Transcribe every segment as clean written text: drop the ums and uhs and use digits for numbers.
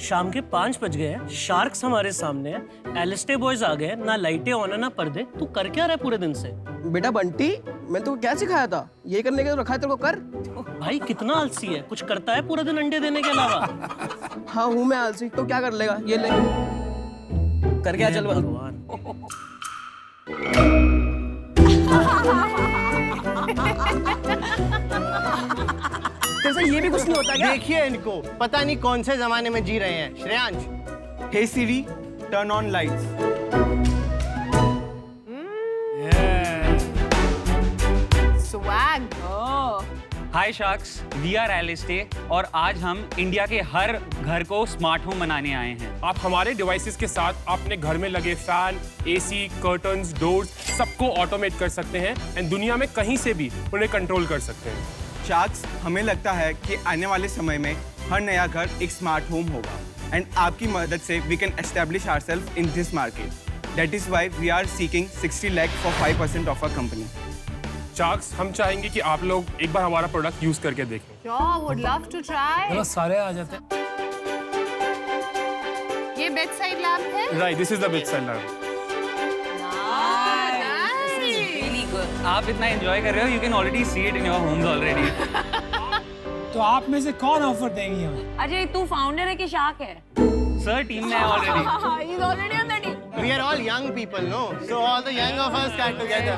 शाम के 5 बज गए हैं, शार्क्स हमारे सामने है, एलिस्टे बॉयज आ गए, ना लाइटें ऑन है ना पर्दे। तू कर क्या रहा है पूरे दिन से? बेटा बंटी, मैंने तो क्या सिखाया था? ये करने के तो रखा है तेरे को, कर। भाई कितना आलसी है, कुछ करता है पूरे दिन अंडे देने के अलावा? हाँ हूँ मैं आलसी, तो क्या कर लेगा? ये ले कर क्या, चल भगवान। तेरे ये भी कुछ नहीं होता क्या? देखिए इनको, पता नहीं कौन से जमाने में जी रहे हैं। Shreyansh, Hey Siri, turn on lights. Swag. Hi sharks, we are Aliste और आज हम इंडिया के हर घर को स्मार्ट होम बनाने आए हैं। आप हमारे डिवाइसेस के साथ अपने घर में लगे फैन, एसी, कर्टन्स, डोर्स सबको ऑटोमेट कर सकते हैं एंड दुनिया में कहीं से भी उन्हें कंट्रोल कर सकते हैं। शार्क्स, हमें लगता है कि आने वाले समय में हर नया घर एक स्मार्ट होम होगा एंड आपकी मदद से we can establish ourselves in this market. That is why we are seeking 60 lakh for 5% of our company. Sharks, हम चाहेंगे कि आप लोग एक बार हमारा प्रोडक्ट यूज करके देखें। Sure, would love to try. चलो सारे आ जाते हैं। ये bedside lamp है? Right, this is the big seller. Nice. आप इतना एंजॉय कर रहे हो, you can already see it in your homes already. तो आप में से कौन ऑफर देंगी हमें? अजय, तू फाउंडर है कि शार्क है? सर टीम में है already. He's already on the team. we are all young people, no? So all the young of us stand together.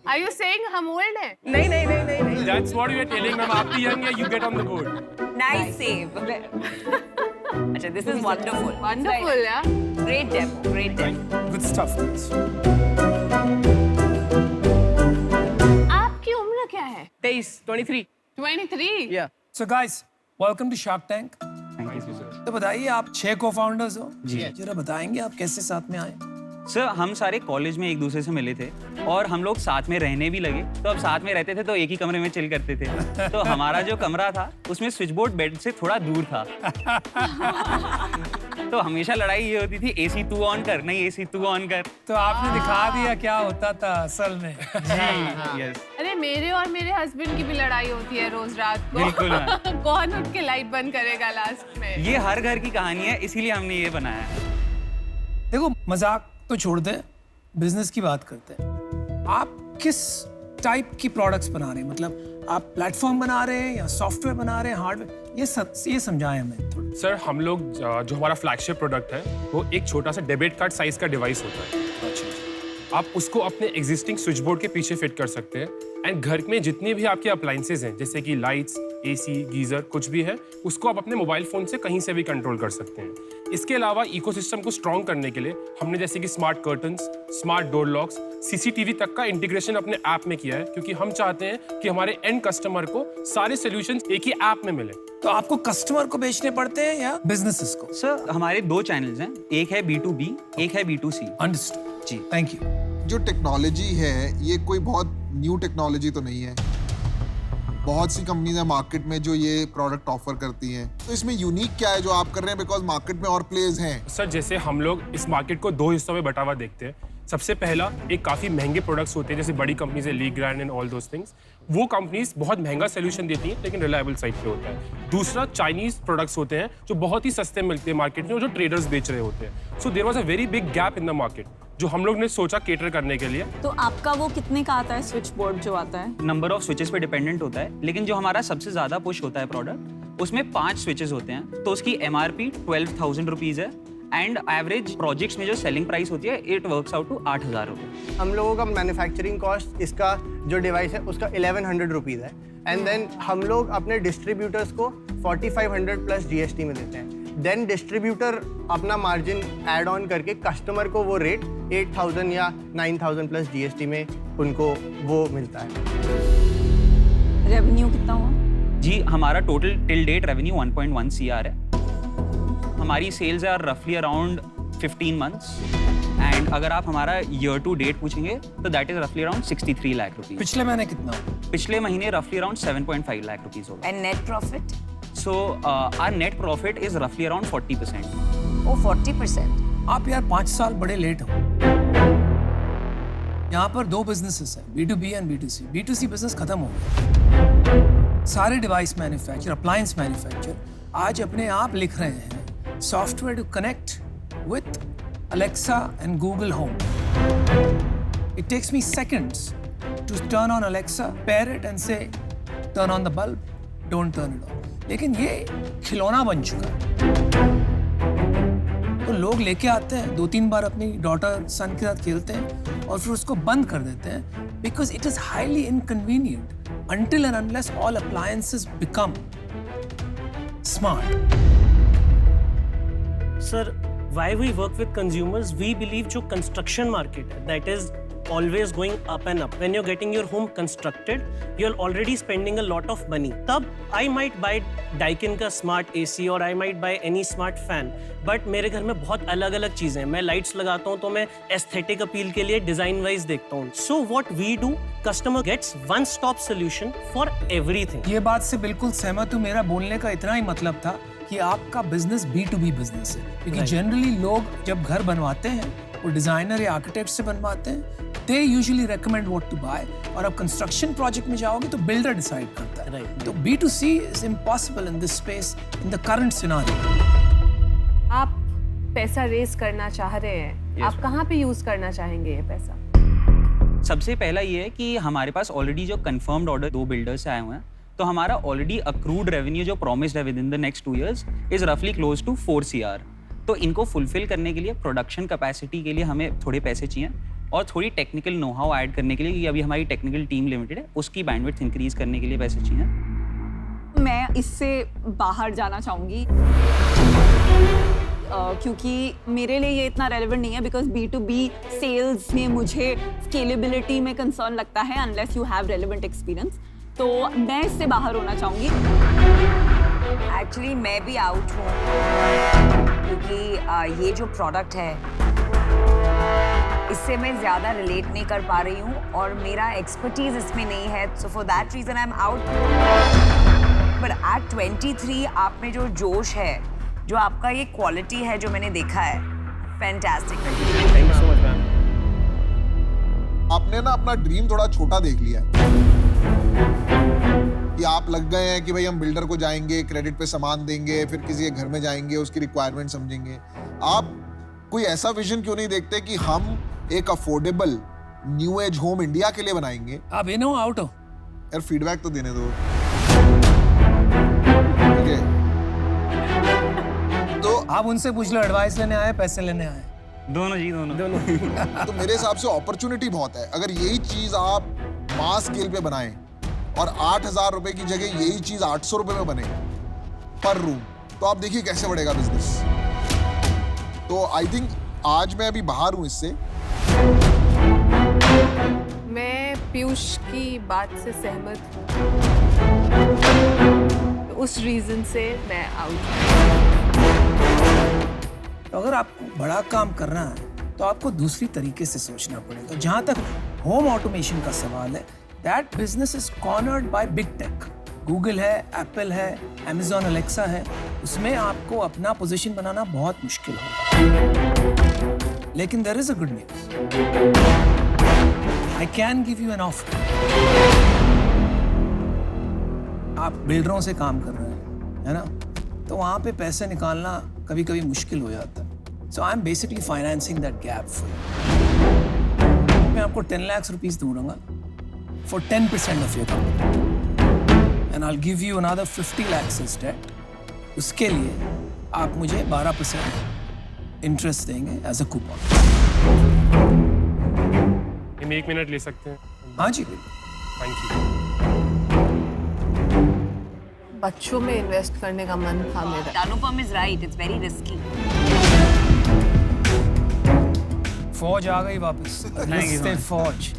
Are you saying हम old हैं? नहीं नहीं नहीं नहीं नहीं। That's what we are telling ma'am, आप भी यंग है, you get on the board. Nice save. अच्छा, this is wonderful. Wonderful, yeah. Great demo, great demo. Good stuff guys. आपकी उम्र क्या है? 23 23. या so guys, welcome to shark tank. Thank you sir. तो बताइए, आप 6 को-फाउंडर्स हो जी। जरा बताएंगे आप कैसे साथ में आए? सर हम सारे कॉलेज में एक दूसरे से मिले थे और हम लोग साथ में रहने भी लगे, तो अब साथ में रहते थे तो एक ही कमरे में चिल करते थे। तो हमारा जो कमरा था उसमें स्विच बोर्ड बेड से थोड़ा दूर था। तो हमेशा लड़ाई ये होती थी, एसी तू ऑन कर, नहीं एसी तू ऑन कर। तो आपने दिखा दिया क्या होता था असल में। जी यस, अरे मेरे और मेरे हस्बैंड की भी लड़ाई होती है रोज रात को। बिल्कुल। कौन उठ के लाइट बंद करेगा लास्ट में? ये हर घर की कहानी है, इसीलिए हमने ये बनाया है। देखो, मजाक तो छोड़ दे, बिजनेस की बात करते हैं। आप किस टाइप की प्रोडक्ट्स बना रहे हैं? मतलब आप प्लेटफॉर्म बना रहे हैं या सॉफ्टवेयर बना रहे हैं, हार्डवेयर? ये समझाएं हमें थोड़ा। सर, हम लोग जो हमारा फ्लैगशिप प्रोडक्ट है वो एक छोटा सा डेबिट कार्ड साइज का डिवाइस होता है। आप उसको अपने एग्जिस्टिंग स्विच बोर्ड के पीछे फिट कर सकते हैं एंड घर में जितने भी आपके अप्लायंसेज हैं, जैसे कि लाइट्स, एसी, गीजर, कुछ भी है, उसको आप अपने मोबाइल फोन से कहीं से भी कंट्रोल कर सकते हैं। इसके अलावा इकोसिस्टम को स्ट्रॉन्ग करने के लिए हमने जैसे कि smart curtains, smart door locks, CCTV तक का इंटीग्रेशन अपने ऐप में किया है, क्योंकि हम चाहते हैं कि हमारे एंड कस्टमर को सारे सॉल्यूशंस एक ही ऐप में मिले। तो आपको कस्टमर को बेचने पड़ते हैं या बिजनेसेस को? सर हमारे 2 चैनल्स हैं, एक है B2B, एक है B2C। अंडरस्टूड जी, थैंक यू। जो टेक्नोलॉजी है ये कोई बहुत न्यू टेक्नोलॉजी तो नहीं है। बहुत सी कंपनीज हैं मार्केट में जो ये प्रोडक्ट ऑफर करती हैं, तो इसमें यूनिक क्या है जो आप कर रहे हैं? बिकॉज मार्केट में और प्लेयर्स हैं। सर, जैसे हम लोग इस मार्केट को 2 हिस्सों में बटा हुआ देखते हैं। सबसे पहला, एक काफ़ी महंगे प्रोडक्ट्स होते हैं जैसे बड़ी कंपनीज है, league grand and all those things. वो कंपनीज बहुत महंगा सोल्यूशन देती हैं लेकिन रिलायबल साइड पे होता है। दूसरा, चाइनीज प्रोडक्ट्स होते हैं जो बहुत ही सस्ते मिलते हैं मार्केट में और जो ट्रेडर्स बेच रहे होते हैं। So there was a very big gap in the market जो हम लोग ने सोचा केटर करने के लिए। तो आपका वो कितने का आता है स्विच बोर्ड जो आता है? नंबर ऑफ स्विचेस पे डिपेंडेंट होता है, लेकिन जो हमारा सबसे ज्यादा पुश होता है प्रोडक्ट, उसमें 5 स्विचेस होते हैं। तो उसकी MRP 12,000 रुपीज है एंड एवरेज प्रोजेक्ट्स में जो सेलिंग प्राइस होती है इट वर्क्स आउट टू 8,000 रुपये। हम लोगों का मैन्युफैक्चरिंग कॉस्ट इसका जो डिवाइस है उसका 1100 रुपीज़ है एंड देन हम लोग अपने डिस्ट्रीब्यूटर्स को 4500 प्लस GST में देते हैं। देन डिस्ट्रीब्यूटर अपना मार्जिन ऐड ऑन करके कस्टमर को वो रेट 8,000 या 9,000 प्लस GST में उनको वो मिलता है। रेवेन्यू कितना हुआ? जी हमारा total till date revenue 1.1 CR है। हमारी सेल्स आर रफली अराउंड 15 मंथ्स एंड अगर आप हमारा ईयर टू डेट पूछेंगे तो दैट इज रफली अराउंड 63 लाख रुपीज। पिछले महीने कितना? पिछले महीने रफली अराउंड 7.5 लाख रुपीज होगा। And net profit? So our net profit is रफली अराउंड 40%। ओ 40%। आप यार 5 साल बड़े लेट हो। यहाँ पर 2 बिजनेसेस हैं, B2B and B2C। B2C business खत्म हो गया। सारे डिवाइस मैन्युफैक्चर, अप्लायंस मैन्युफैक्चर आज अपने आप लिख रहे हैं software to connect with Alexa and Google Home. It takes me seconds to turn on Alexa, pair it and say, turn on the bulb, don't turn it on. लेकिन ये खिलौना बन चुका है। तो लोग लेके आते हैं, 2-3 बार अपनी डॉटर सन के साथ खेलते हैं और फिर उसको बंद कर देते हैं because it is highly inconvenient until and unless all appliances become smart. Sir, why we work with consumers? We believe जो construction market है, that is always going up and up. When you're getting your home constructed, you're already spending a lot of money. तब I might buy Daikin का smart AC और I might buy any smart fan. But मेरे घर में बहुत अलग-अलग चीजें हैं. मैं lights लगाता हूँ तो मैं aesthetic appeal के लिए design wise देखता हूँ. So what we do, customer gets one stop solution for everything. ये बात से बिल्कुल सहमत हूँ. मेरा बोलने का इतना ही मतलब था कि आपका बिजनेस B2B बिजनेस है, क्योंकि जनरली लोग जब घर बनवाते हैं वो डिजाइनर या आर्किटेक्ट से बनवाते हैं. They usually recommend what to buy, और अब कंस्ट्रक्शन प्रोजेक्ट में जाओगे तो बिल्डर डिसाइड करता है. तो B2C is impossible in this space in the current scenario. आप पैसा रेज करना चाह रहे हैं, आप कहाँ पे यूज करना चाहेंगे ये पैसा? सबसे पहला ये है कि हमारे पास ऑलरेडी जो कंफर्म्ड ऑर्डर 2 बिल्डर्स से आए हुए हैं, तो हमारा ऑलरेडी अक्रूड रेवेन्यू जो प्रॉमिस्ड है with in the next 2 years is रफली क्लोज टू 4 CR. तो इनको फुलफिल करने के लिए प्रोडक्शन कैपेसिटी के लिए हमें थोड़े पैसे चाहिए और थोड़ी टेक्निकल नो हाउ ऐड करने के लिए, क्योंकि अभी हमारी टेक्निकल टीम लिमिटेड है, उसकी बैंडविड्थ इंक्रीज करने के लिए पैसे चाहिए. मैं इससे बाहर जाना चाहूँगी क्योंकि मेरे लिए ये इतना रेलेवेंट नहीं है, बिकॉज B2B सेल्स में मुझे स्केलेबिलिटी में कंसर्न लगता है unless you have relevant experience. तो मैं इससे बाहर होना चाहूँगी. एक्चुअली मैं भी आउट हूँ क्योंकि ये जो प्रोडक्ट है इससे मैं ज़्यादा रिलेट नहीं कर पा रही हूँ और मेरा एक्सपर्टीज इसमें नहीं है. So for that reason I am out. But at 23 आप में जो जोश है, जो आपका ये क्वालिटी है जो मैंने देखा है, fantastic. Thank you so much ma'am. आपने ना अपना ड्रीम थोड़ा छोटा देख लिया है कि आप लग गए हैं कि भाई हम बिल्डर को जाएंगे, क्रेडिट पे सामान देंगे, फिर किसी के घर में जाएंगे, उसकी रिक्वायरमेंट समझेंगे. आप कोई ऐसा विजन क्यों नहीं देखते कि हम एक affordable new age home India के लिए बनाएंगे? आप इन हो आउट हो? यार फीडबैक तो देने दो. ठीक है, तो आप उनसे पूछ लो, एडवाइस लेने आए पैसे लेने आए? दोनों जी, दोनों. तो मेरे हिसाब से अपॉर्चुनिटी बहुत है. अगर यही चीज आप मास स्केल पे बनाएं और 8,000 रुपए की जगह यही चीज 800 रुपए में बने पर रूम, तो आप देखिए कैसे बढ़ेगा बिजनेस. तो आई थिंक आज मैं अभी बाहर हूं इससे. मैं पीयूष की बात से सहमत हूँ. तो उस रीजन से मैं आउट हूँ. तो अगर आपको बड़ा काम करना है तो आपको दूसरी तरीके से सोचना पड़ेगा. जहां तक होम ऑटोमेशन का सवाल है, that business is cornered by big tech. Google है, एप्पल है, Amazon Alexa है. उसमें आपको अपना पोजीशन बनाना बहुत मुश्किल होगा. लेकिन there is a good news. I can give you an offer. आप बिल्डरों से काम कर रहे हैं, है ना? तो वहाँ पे पैसे निकालना कभी कभी मुश्किल हो जाता है. So I am basically financing that gap for you. मैं आपको 10 लाख रुपीस दूंगा for 10% of your company, and I will give you another 50 lakhs as debt. उसके लिए आप मुझे 12% इंटरेस्ट देंगे एज अ कूपन. हम 1 मिनट ले सकते हैं? हाँ जी. Thank you. बच्चों में इन्वेस्ट करने का मन था मेरा. Anupam is right, it's very risky. फौज आ गई वापस. नमस्ते फौज.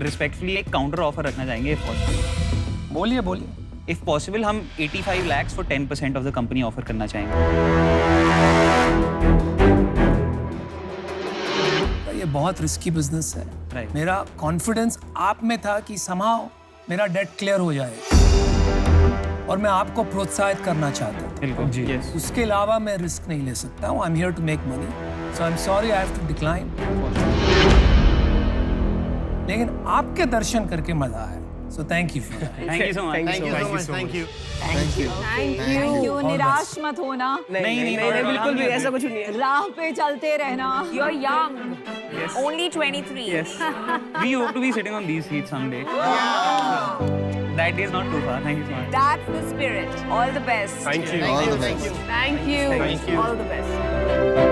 रिस्पेक्टफुली एक काउंटर ऑफर रखना चाहेंगे इफ पॉसिबल. बोलिए बोलिए. इफ पॉसिबल हम 85 lakhs for 10% of the company offer करना चाहेंगे. ये बहुत रिस्की बिजनेस है. Right. मेरा कॉन्फिडेंस आप में था कि somehow मेरा डेट क्लियर हो जाए और मैं आपको प्रोत्साहित करना चाहता था. बिल्कुल जी. उसके अलावा मैं रिस्क नहीं ले सकता हूँ. I am here to make money, so I am sorry I have to decline. लेकिन आपके दर्शन करके मजा आया. So thank you for that. Thank you so much. Thank you so much. Thank you. Thank you thank you निराश मत होना नहीं, बिल्कुल भी ऐसा कुछ नहीं है राह पे चलते रहना You're young. Only 23. We hope to be sitting on these seats someday. That day is not too far. Thank you so much. That's the spirit. All the best. Thank you. All the best Thank you. Thank you. All the best.